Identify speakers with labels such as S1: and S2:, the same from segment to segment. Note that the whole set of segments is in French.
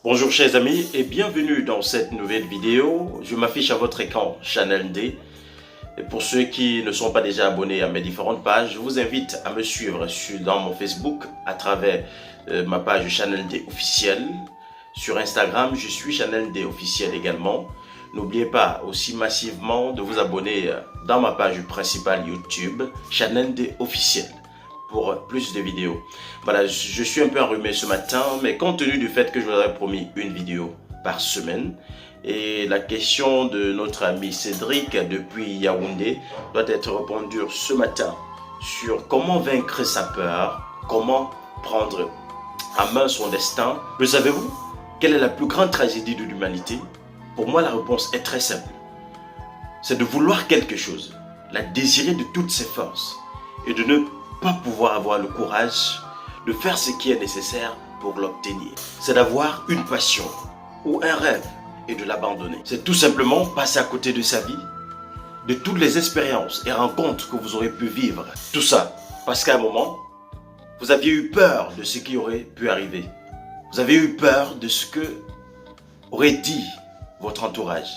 S1: Bonjour chers amis et bienvenue dans cette nouvelle vidéo. Je m'affiche à votre écran Channel D. Et pour ceux qui ne sont pas déjà abonnés à mes différentes pages, je vous invite à me suivre dans mon Facebook à travers ma page Channel D officielle. Sur Instagram, je suis Channel D officiel également. N'oubliez pas aussi massivement de vous abonner dans ma page principale YouTube Channel D officiel pour plus de vidéos. Voilà, je suis un peu enrhumé ce matin, mais compte tenu du fait que je vous avais promis une vidéo par semaine, et la question de notre ami Cédric depuis Yaoundé doit être répondue ce matin sur comment vaincre sa peur, comment prendre en main son destin. Le savez-vous? Quelle est la plus grande tragédie de l'humanité? Pour moi, la réponse est très simple. C'est de vouloir quelque chose, la désirer de toutes ses forces, et de ne pas pouvoir avoir le courage de faire ce qui est nécessaire pour l'obtenir. C'est d'avoir une passion ou un rêve et de l'abandonner. C'est tout simplement passer à côté de sa vie, de toutes les expériences et rencontres que vous aurez pu vivre. Tout ça parce qu'à un moment, vous aviez eu peur de ce qui aurait pu arriver. Vous avez eu peur de ce que aurait dit votre entourage.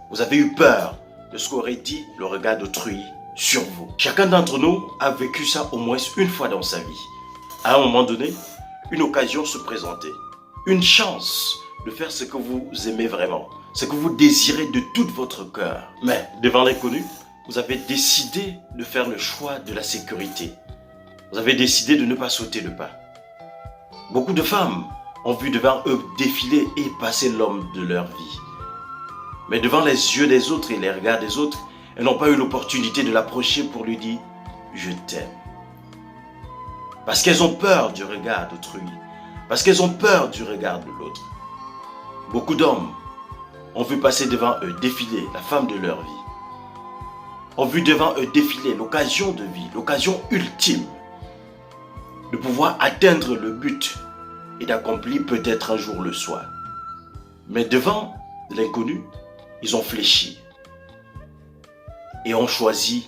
S1: Vous avez eu peur de ce qu'aurait dit le regard d'autrui sur vous. Chacun d'entre nous a vécu ça au moins une fois dans sa vie. À un moment donné, une occasion se présentait. Une chance de faire ce que vous aimez vraiment. Ce que vous désirez de tout votre cœur. Mais devant l'inconnu, vous avez décidé de faire le choix de la sécurité. Vous avez décidé de ne pas sauter le pas. Beaucoup de femmes ont vu devant eux défiler et passer l'homme de leur vie. Mais devant les yeux des autres et les regards des autres, elles n'ont pas eu l'opportunité de l'approcher pour lui dire « Je t'aime ». Parce qu'elles ont peur du regard d'autrui. Parce qu'elles ont peur du regard de l'autre. Beaucoup d'hommes ont vu passer devant eux défiler la femme de leur vie. Ont vu devant eux défiler l'occasion de vie, l'occasion ultime de pouvoir atteindre le but et d'accomplir peut-être un jour le soir. Mais devant l'inconnu, ils ont fléchi et ont choisi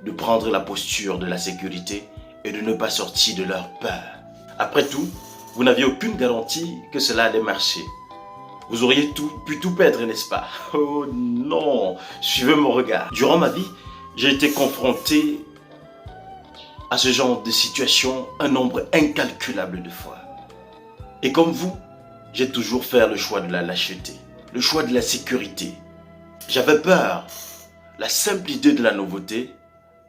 S1: de prendre la posture de la sécurité et de ne pas sortir de leur peur. Après tout, vous n'aviez aucune garantie que cela allait marcher. Vous auriez pu tout perdre, n'est-ce pas? Oh non, suivez mon regard. Durant ma vie, j'ai été confronté à ce genre de situation un nombre incalculable de fois. Et comme vous, j'ai toujours fait le choix de la lâcheté, le choix de la sécurité. J'avais peur. La simple idée de la nouveauté,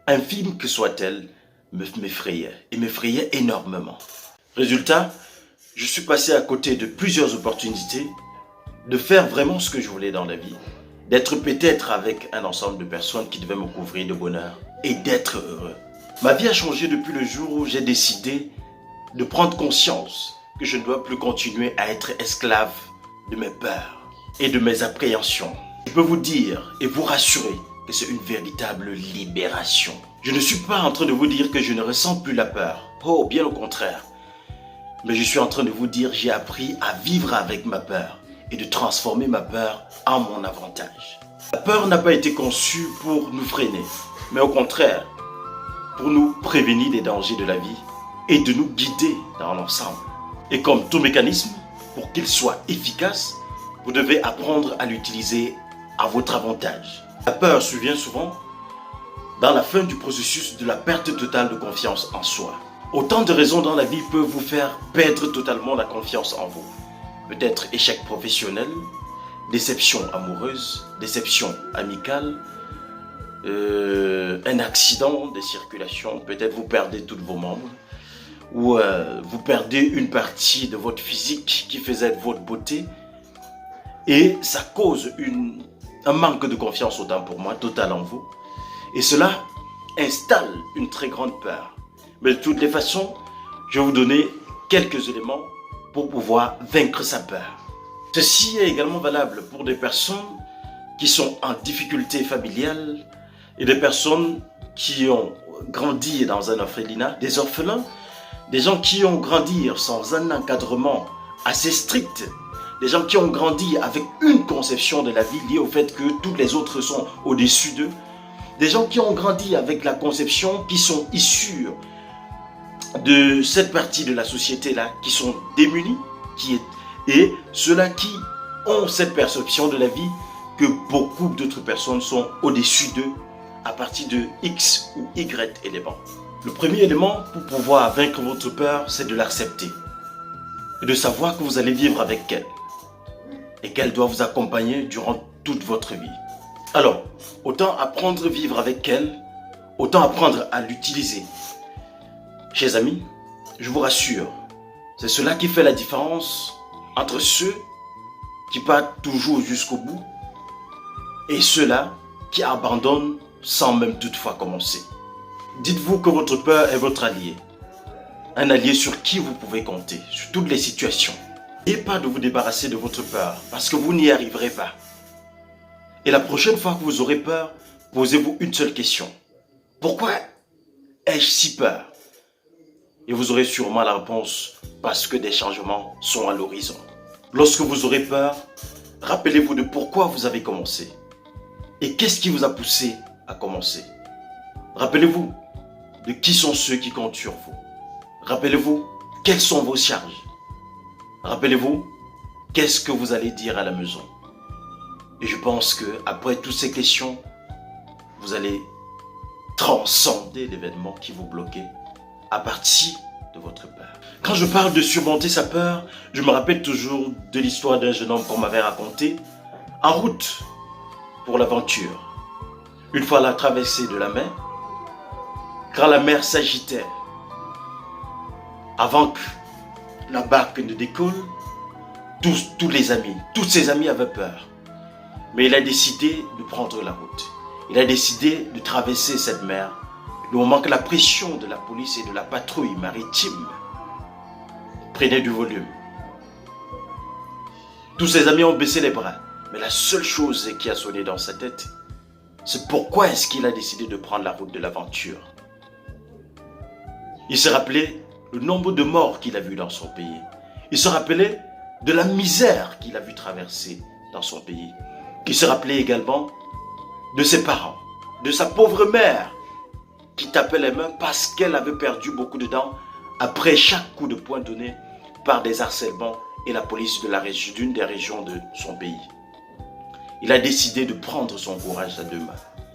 S1: infime que soit-elle, m'effrayait et m'effrayait énormément. Résultat, je suis passé à côté de plusieurs opportunités de faire vraiment ce que je voulais dans la vie, d'être peut-être avec un ensemble de personnes qui devaient me couvrir de bonheur et d'être heureux. Ma vie a changé depuis le jour où j'ai décidé de prendre conscience que je ne dois plus continuer à être esclave de mes peurs et de mes appréhensions. Je peux vous dire et vous rassurer que c'est une véritable libération. Je ne suis pas en train de vous dire que je ne ressens plus la peur. Oh, bien au contraire. Mais je suis en train de vous dire j'ai appris à vivre avec ma peur et de transformer ma peur en mon avantage. La peur n'a pas été conçue pour nous freiner, mais au contraire, pour nous prévenir des dangers de la vie et de nous guider dans l'ensemble. Et comme tout mécanisme, pour qu'il soit efficace, vous devez apprendre à l'utiliser à votre avantage. La peur survient souvent dans la fin du processus de la perte totale de confiance en soi. Autant de raisons dans la vie peuvent vous faire perdre totalement la confiance en vous. Peut-être échec professionnel, déception amoureuse, déception amicale, un accident de circulation, peut-être vous perdez tous vos membres, ou vous perdez une partie de votre physique qui faisait de votre beauté, et ça cause un manque de confiance, autant pour moi, total en vous. Et cela installe une très grande peur. Mais de toutes les façons, je vais vous donner quelques éléments pour pouvoir vaincre sa peur. Ceci est également valable pour des personnes qui sont en difficulté familiale et des personnes qui ont grandi dans un orphelinat, des orphelins, des gens qui ont grandi sans un encadrement assez strict, des gens qui ont grandi avec une conception de la vie liée au fait que tous les autres sont au-dessus d'eux, des gens qui ont grandi avec la conception qui sont issus de cette partie de la société-là, qui sont démunis, qui est Et ceux-là qui ont cette perception de la vie que beaucoup d'autres personnes sont au-dessus d'eux à partir de X ou Y éléments. Le premier élément pour pouvoir vaincre votre peur, c'est de l'accepter. Et de savoir que vous allez vivre avec elle. Et qu'elle doit vous accompagner durant toute votre vie. Alors, autant apprendre à vivre avec elle, autant apprendre à l'utiliser. Chers amis, je vous rassure, c'est cela qui fait la différence entre ceux qui partent toujours jusqu'au bout et ceux-là qui abandonnent sans même toutefois commencer. Dites-vous que votre peur est votre allié. Un allié sur qui vous pouvez compter, sur toutes les situations. N'ayez pas de vous débarrasser de votre peur, parce que vous n'y arriverez pas. Et la prochaine fois que vous aurez peur, posez-vous une seule question. Pourquoi ai-je si peur? Et vous aurez sûrement la réponse, parce que des changements sont à l'horizon. Lorsque vous aurez peur, rappelez-vous de pourquoi vous avez commencé. Et qu'est-ce qui vous a poussé à commencer? Rappelez-vous de qui sont ceux qui comptent sur vous. Rappelez-vous quelles sont vos charges. Rappelez-vous qu'est-ce que vous allez dire à la maison. Et je pense que après toutes ces questions, vous allez transcender l'événement qui vous bloquait à partir de votre peur. Quand je parle de surmonter sa peur, je me rappelle toujours de l'histoire d'un jeune homme qu'on m'avait raconté en route pour l'aventure. Une fois à la traversée de la mer, quand la mer s'agitait, avant que la barque ne décolle, tous les amis, tous ses amis avaient peur. Mais il a décidé de prendre la route. Il a décidé de traverser cette mer. Le moment que la pression de la police et de la patrouille maritime prenait du volume. Tous ses amis ont baissé les bras. Mais la seule chose qui a sonné dans sa tête, c'est pourquoi est-ce qu'il a décidé de prendre la route de l'aventure. Il se rappelait le nombre de morts qu'il a vu dans son pays. Il se rappelait de la misère qu'il a vu traverser dans son pays. Il se rappelait également de ses parents, de sa pauvre mère qui tapait les mains parce qu'elle avait perdu beaucoup de dents après chaque coup de poing donné par des harcèlements et la police d'une des régions de son pays. Il a décidé de prendre son courage à deux mains.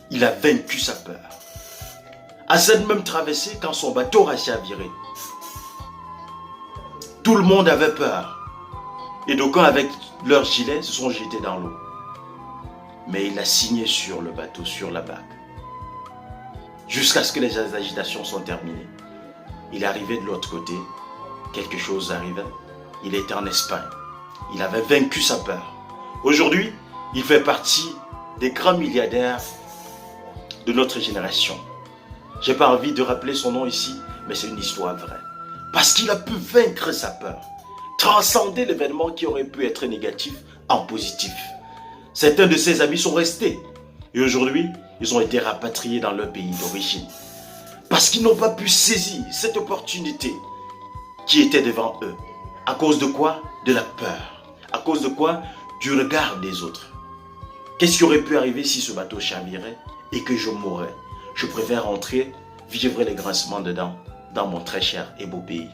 S1: Il a vaincu sa peur. À cette même traversée, quand son bateau a chaviré, tout le monde avait peur. Et d'aucuns, avec leurs gilets, se sont jetés dans l'eau. Mais il a signé sur le bateau, sur la barque. Jusqu'à ce que les agitations soient terminées. Il est arrivé de l'autre côté. Quelque chose arrivait. Il était en Espagne. Il avait vaincu sa peur. Aujourd'hui, il fait partie des grands milliardaires de notre génération. Je n'ai pas envie de rappeler son nom ici, mais c'est une histoire vraie. Parce qu'il a pu vaincre sa peur, transcender l'événement qui aurait pu être négatif en positif. Certains de ses amis sont restés et aujourd'hui, ils ont été rapatriés dans leur pays d'origine. Parce qu'ils n'ont pas pu saisir cette opportunité qui était devant eux. À cause de quoi? De la peur. À cause de quoi? Du regard des autres. Qu'est-ce qui aurait pu arriver si ce bateau chavirait et que je mourrais? Je préfère rentrer, vivre les grincements dedans, dans mon très cher et beau pays.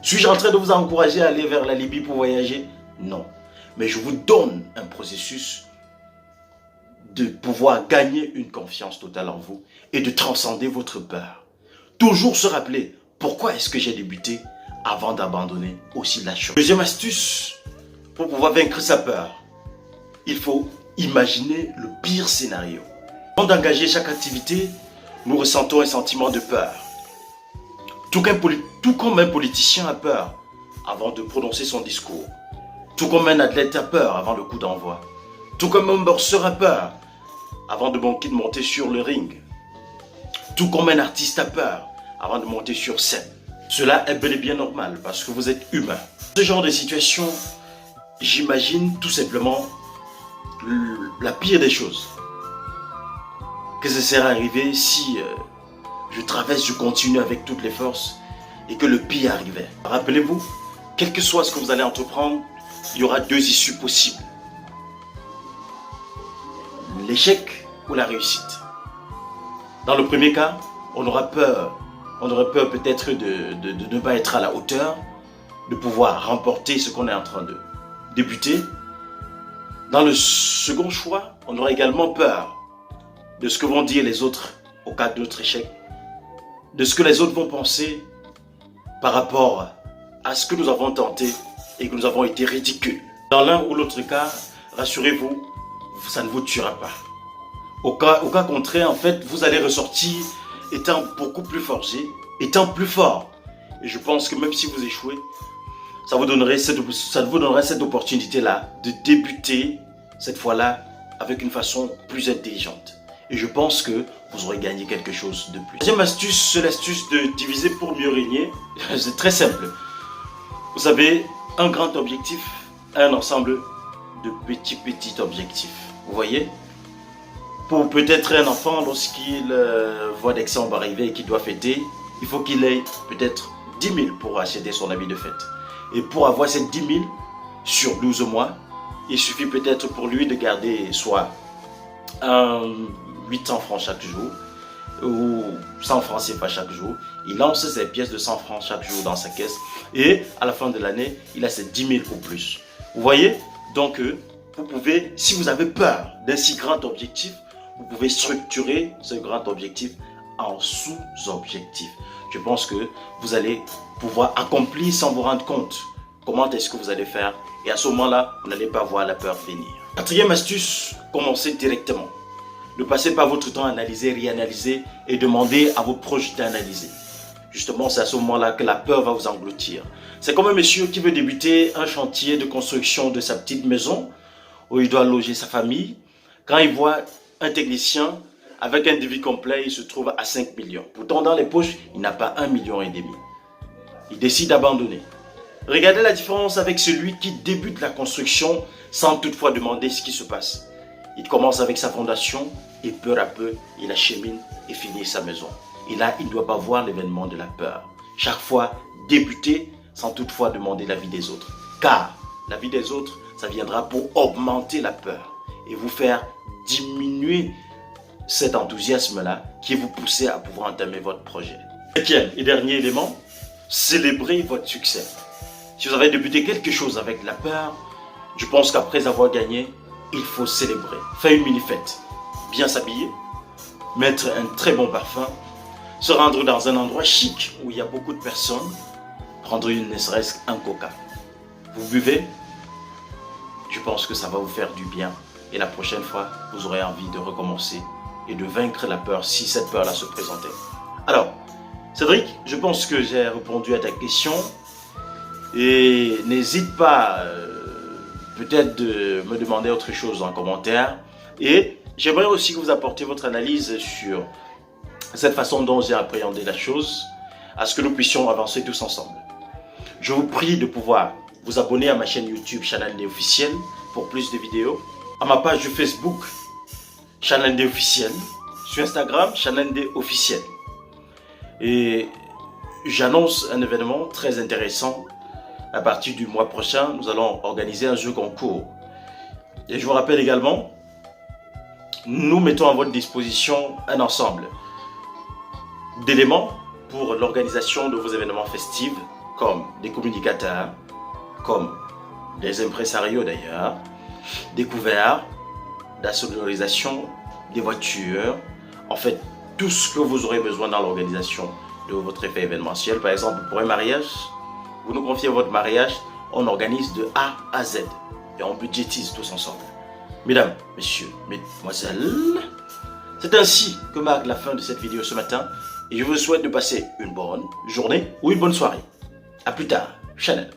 S1: Suis-je en train de vous encourager à aller vers la Libye pour voyager? Non. Mais je vous donne un processus de pouvoir gagner une confiance totale en vous et de transcender votre peur. Toujours se rappeler pourquoi est-ce que j'ai débuté avant d'abandonner aussi la chose. Deuxième astuce, pour pouvoir vaincre sa peur, il faut imaginer le pire scénario. Avant d'engager chaque activité, nous ressentons un sentiment de peur. Tout comme un politicien a peur avant de prononcer son discours. Tout comme un athlète a peur avant le coup d'envoi. Tout comme un boxeur a peur avant de monter sur le ring. Tout comme un artiste a peur avant de monter sur scène. Cela est bel et bien normal parce que vous êtes humain. Ce genre de situation, j'imagine tout simplement la pire des choses. Que ça serait arrivé si je traverse, je continue avec toutes les forces et que le pire arrivait. Rappelez-vous, quel que soit ce que vous allez entreprendre, il y aura deux issues possibles. L'échec ou la réussite. Dans le premier cas, on aura peur. On aurait peur peut-être de ne pas être à la hauteur, de pouvoir remporter ce qu'on est en train débuter. Dans le second choix, on aura également peur de ce que vont dire les autres au cas de notre échec, de ce que les autres vont penser par rapport à ce que nous avons tenté et que nous avons été ridicules. Dans l'un ou l'autre cas, rassurez-vous, ça ne vous tuera pas. Au cas contraire, en fait, vous allez ressortir étant beaucoup plus forgé, étant plus fort. Et je pense que même si vous échouez, ça vous donnerait cette opportunité-là de débuter cette fois-là avec une façon plus intelligente. Et je pense que vous aurez gagné quelque chose de plus. Deuxième astuce, c'est l'astuce de diviser pour mieux régner. C'est très simple. Vous avez un grand objectif, un ensemble de petits objectifs. Vous voyez? Pour peut-être un enfant, lorsqu'il voit décembre arriver et qu'il doit fêter, il faut qu'il ait peut-être 10 000 pour acheter son habit de fête. Et pour avoir ces 10 000 sur 12 mois, il suffit peut-être pour lui de garder soit 800 francs chaque jour ou 100 francs CFA chaque jour. Il lance ses pièces de 100 francs chaque jour dans sa caisse et à la fin de l'année, il a ses 10 000 ou plus. Vous voyez? Donc, vous pouvez, si vous avez peur d'un si grand objectif, vous pouvez structurer ce grand objectif en sous-objectifs. Je pense que vous allez pouvoir accomplir sans vous rendre compte comment est-ce que vous allez faire. Et à ce moment-là, vous n'allez pas voir la peur venir. Quatrième astuce, commencez directement. Ne passez pas votre temps à analyser, réanalyser et demander à vos proches d'analyser. Justement, c'est à ce moment-là que la peur va vous engloutir. C'est comme un monsieur qui veut débuter un chantier de construction de sa petite maison où il doit loger sa famille. Quand il voit un technicien avec un devis complet, il se trouve à 5 millions. Pourtant, dans les poches, il n'a pas 1,5 million. Il décide d'abandonner. Regardez la différence avec celui qui débute la construction sans toutefois demander ce qui se passe. Il commence avec sa fondation et peu à peu, il achemine et finit sa maison. Et là, il ne doit pas voir l'événement de la peur. Chaque fois, débuter sans toutefois demander l'avis des autres. Car l'avis des autres, ça viendra pour augmenter la peur et vous faire diminuer cet enthousiasme-là qui vous pousse à pouvoir entamer votre projet. Cinquième et dernier élément, célébrez votre succès. Si vous avez débuté quelque chose avec la peur, je pense qu'après avoir gagné, il faut célébrer. Faire une mini-fête, bien s'habiller, mettre un très bon parfum, se rendre dans un endroit chic où il y a beaucoup de personnes, prendre ne serait-ce qu'un coca. Vous buvez, je pense que ça va vous faire du bien. Et la prochaine fois, vous aurez envie de recommencer et de vaincre la peur si cette peur-là se présentait. Alors, Cédric, je pense que j'ai répondu à ta question. Et n'hésite pas peut-être de me demander autre chose en commentaire. Et j'aimerais aussi que vous apportiez votre analyse sur cette façon dont j'ai appréhendé la chose, à ce que nous puissions avancer tous ensemble. Je vous prie de pouvoir vous abonner à ma chaîne YouTube Channel D officiel pour plus de vidéos, à ma page de Facebook Channel D officiel, sur Instagram Channel D officiel. Et j'annonce un événement très intéressant. À partir du mois prochain, nous allons organiser un jeu concours. Et je vous rappelle également, nous mettons à votre disposition un ensemble d'éléments pour l'organisation de vos événements festifs, comme des communicateurs, comme des impresarios d'ailleurs, des couverts, la sonorisation, des voitures, en fait tout ce que vous aurez besoin dans l'organisation de votre effet événementiel. Par exemple, pour un mariage, vous nous confiez votre mariage, on organise de A à Z et on budgétise tous ensemble. Mesdames, messieurs, mesdemoiselles, c'est ainsi que marque la fin de cette vidéo ce matin et je vous souhaite de passer une bonne journée ou une bonne soirée. A plus tard, Chanel.